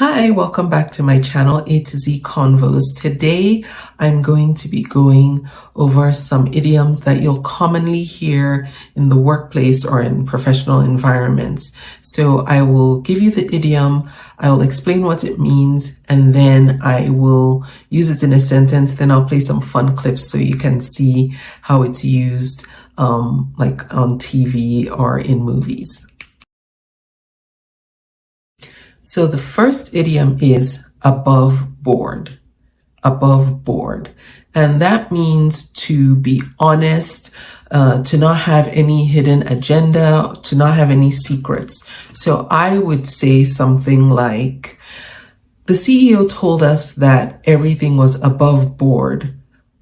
Hi, welcome back to my channel, A to Z Convos. Today, I'm going to be going over some idioms that you'll commonly hear in the workplace or in professional environments. So I will give you the idiom, I will explain what it means, and then I will use it in a sentence. Then I'll play some fun clips so you can see how it's used like on TV or in movies. So the first idiom is above board, above board. And that means to be honest, to not have any hidden agenda, to not have any secrets. So I would say something like, the CEO told us that everything was above board,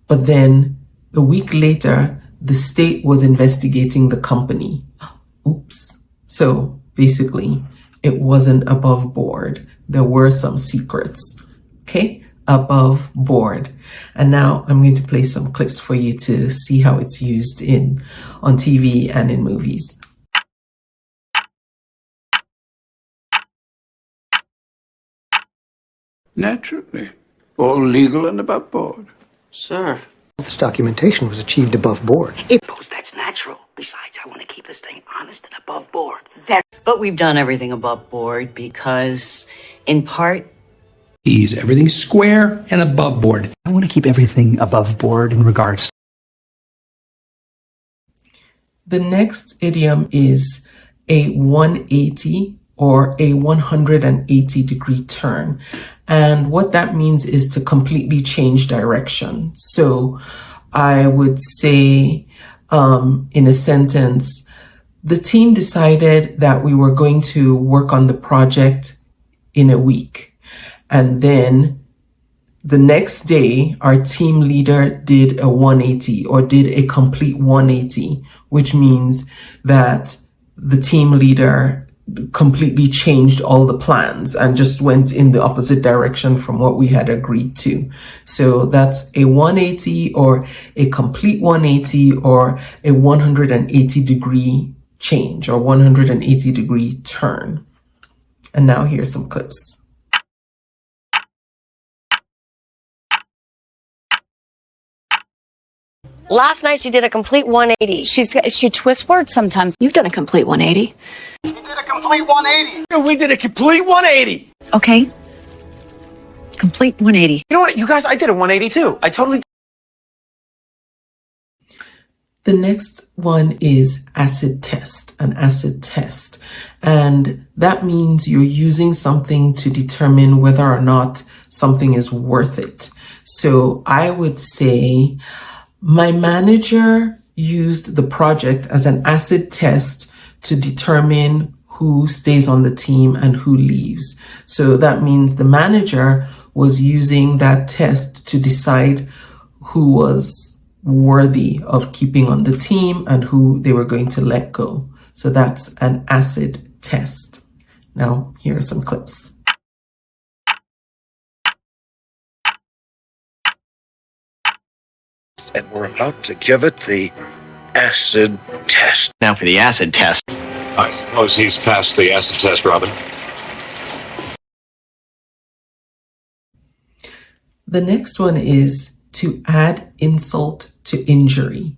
but then a week later, the state was investigating the company. Oops. So basically, it wasn't above board. There were some secrets. Okay, above board. And now I'm going to play some clips for you to see how it's used on TV and in movies. Naturally. All legal and above board. Sir. This documentation was achieved above board. That's natural. Besides, I want to keep this thing honest and above board. But we've done everything above board because, in part, everything's square and above board. I want to keep everything above board in regards. The next idiom is a 180 or a 180-degree turn. And what that means is to completely change direction. So I would say in a sentence, the team decided that we were going to work on the project in a week. And then the next day, our team leader did a 180 or did a complete 180, which means that the team leader completely changed all the plans and just went in the opposite direction from what we had agreed to. So that's a 180 or a complete 180 or a 180-degree change or 180-degree turn. And now here's some clips. Last night she did a complete 180. She twists words sometimes. You've done a complete 180. You did a complete 180. Yeah, we did a complete 180. Okay. Complete 180. You know what, you guys, I did a 180 too. I totally. The next one is acid test, an acid test. And that means you're using something to determine whether or not something is worth it. So I would say, my manager used the project as an acid test to determine who stays on the team and who leaves. So that means the manager was using that test to decide who was worthy of keeping on the team and who they were going to let go. So that's an acid test. Now, here are some clips. And we're about to give it the acid test. Now for the acid test. I suppose he's passed the acid test, Robin. The next one is to add insult to injury.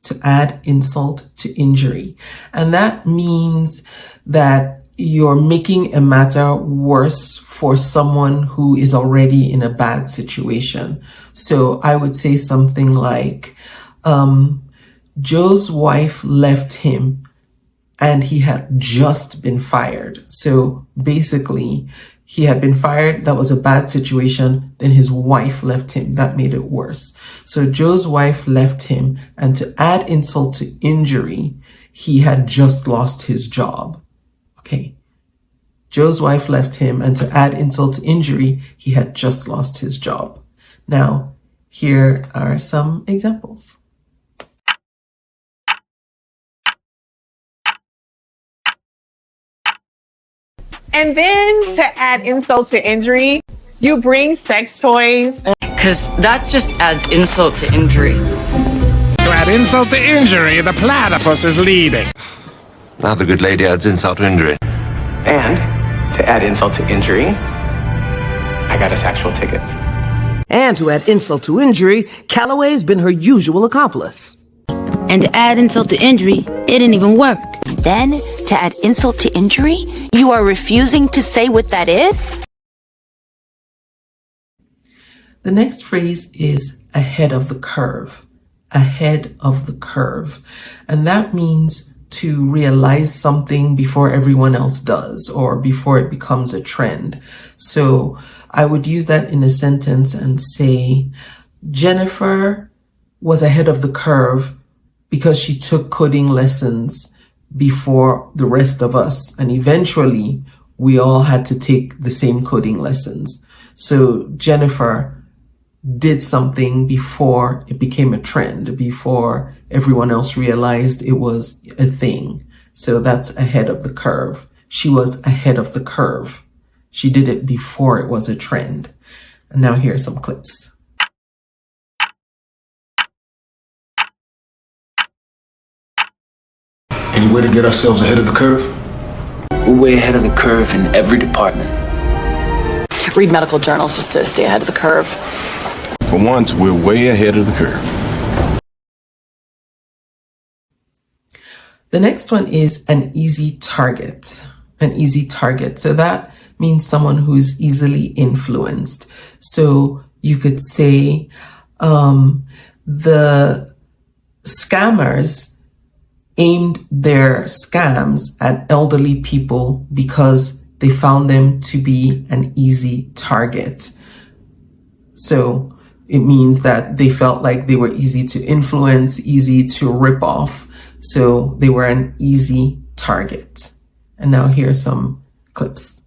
To add insult to injury. And that means that you're making a matter worse for someone who is already in a bad situation. So I would say something like, Joe's wife left him and he had just been fired. So basically, he had been fired. That was a bad situation. Then his wife left him. That made it worse. So Joe's wife left him. And to add insult to injury, he had just lost his job. Okay. Joe's wife left him, and to add insult to injury, he had just lost his job. Now, here are some examples. And then to add insult to injury, you bring sex toys. Because that just adds insult to injury. To add insult to injury, the platypus is leaving. Now the good lady adds insult to injury. And to add insult to injury, I got us actual tickets. And to add insult to injury, Calloway's been her usual accomplice. And to add insult to injury, it didn't even work. Then, to add insult to injury, you are refusing to say what that is? The next phrase is ahead of the curve. Ahead of the curve. And that means to realize something before everyone else does or before it becomes a trend. So I would use that in a sentence and say, Jennifer was ahead of the curve because she took coding lessons before the rest of us. And eventually we all had to take the same coding lessons. So Jennifer did something before it became a trend, before everyone else realized it was a thing. So that's ahead of the curve. She was ahead of the curve. She did it before it was a trend. And now here's some clips. Any way to get ourselves ahead of the curve? We're way ahead of the curve in every department. Read medical journals just to stay ahead of the curve. For once, we're way ahead of the curve. The next one is an easy target. An easy target. So that means someone who's easily influenced. So you could say the scammers aimed their scams at elderly people because they found them to be an easy target. So it means that they felt like they were easy to influence, easy to rip off. So they were an easy target. And now here's some clips.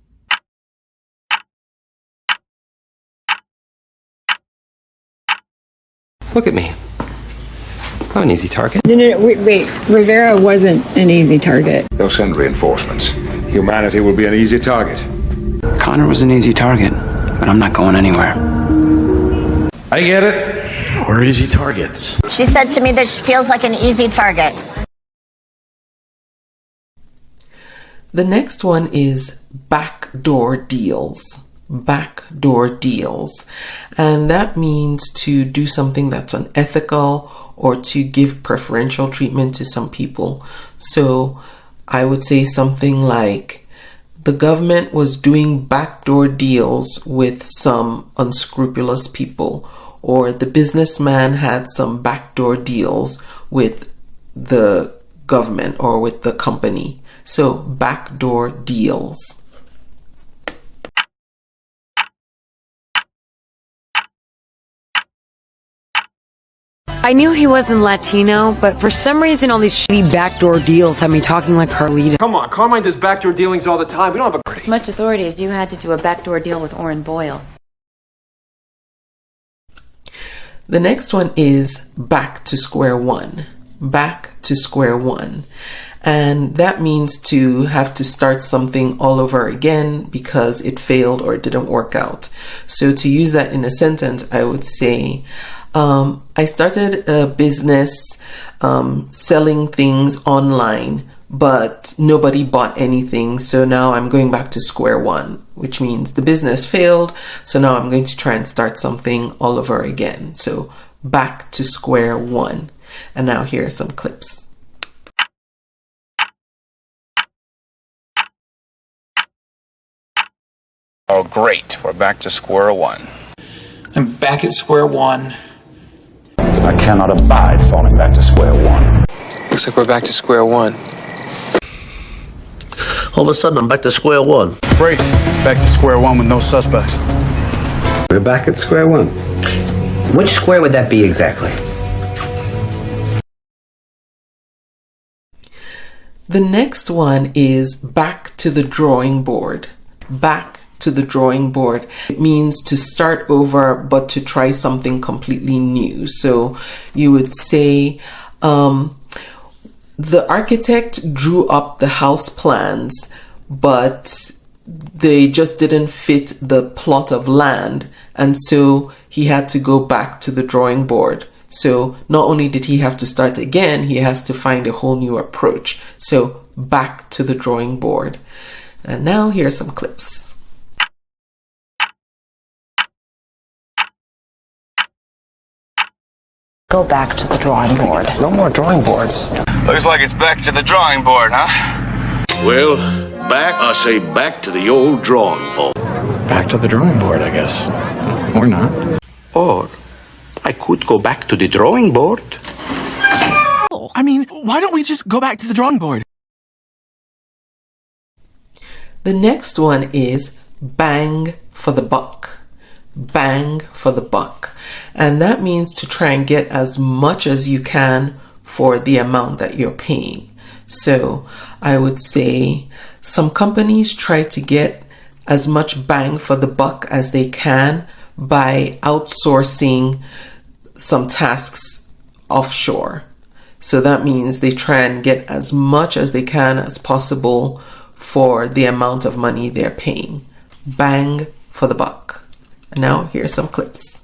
Look at me. I'm an easy target. No, wait. Rivera wasn't an easy target. They'll send reinforcements. Humanity will be an easy target. Connor was an easy target, but I'm not going anywhere. I get it. We're easy targets. She said to me that she feels like an easy target. The next one is backdoor deals. Backdoor deals. And that means to do something that's unethical or to give preferential treatment to some people. So I would say something like, the government was doing backdoor deals with some unscrupulous people, or the businessman had some backdoor deals with the government or with the company. So backdoor deals. I knew he wasn't Latino, but for some reason all these shitty backdoor deals have me talking like Carlita. Come on, Carmine does backdoor dealings all the time. We don't have a... As much authority as you had to do a backdoor deal with Orrin Boyle. The next one is back to square one. Back to square one. And that means to have to start something all over again because it failed or it didn't work out. So to use that in a sentence, I would say, I started a business selling things online, but nobody bought anything. So now I'm going back to square one, which means the business failed. So now I'm going to try and start something all over again. So back to square one. And now here are some clips. Oh, great. We're back to square one. I'm back at square one. I cannot abide falling back to square one. Looks like we're back to square one. All of a sudden, I'm back to square one. Great. Back to square one with no suspects. We're back at square one. Which square would that be exactly? The next one is back to the drawing board. Back to the drawing board. It means to start over, but to try something completely new. So you would say, the architect drew up the house plans, but they just didn't fit the plot of land. And so he had to go back to the drawing board. So not only did he have to start again, he has to find a whole new approach. So back to the drawing board. And now here's some clips. Go back to the drawing board. No more drawing boards. Looks like it's back to the drawing board, huh? Well, I say back to the old drawing board. Back to the drawing board, I guess. Or not. Or I could go back to the drawing board. I mean, why don't we just go back to the drawing board? The next one is bang for the buck. Bang for the buck. And that means to try and get as much as you can for the amount that you're paying. So I would say some companies try to get as much bang for the buck as they can by outsourcing some tasks offshore. So that means they try and get as much as they can as possible for the amount of money they're paying. Bang for the buck. And now here's some clips.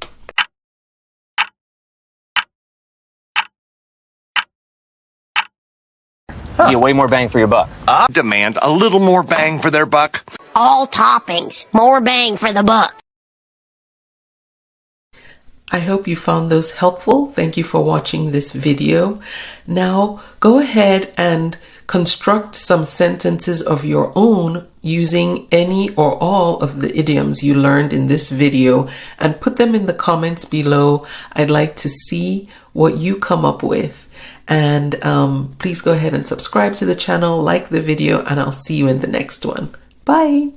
You get way more bang for your buck. I demand a little more bang for their buck. All toppings, more bang for the buck. I hope you found those helpful. Thank you for watching this video. Now go ahead and construct some sentences of your own using any or all of the idioms you learned in this video and put them in the comments below. I'd like to see what you come up with. And please go ahead and subscribe to the channel, like the video, and I'll see you in the next one. Bye.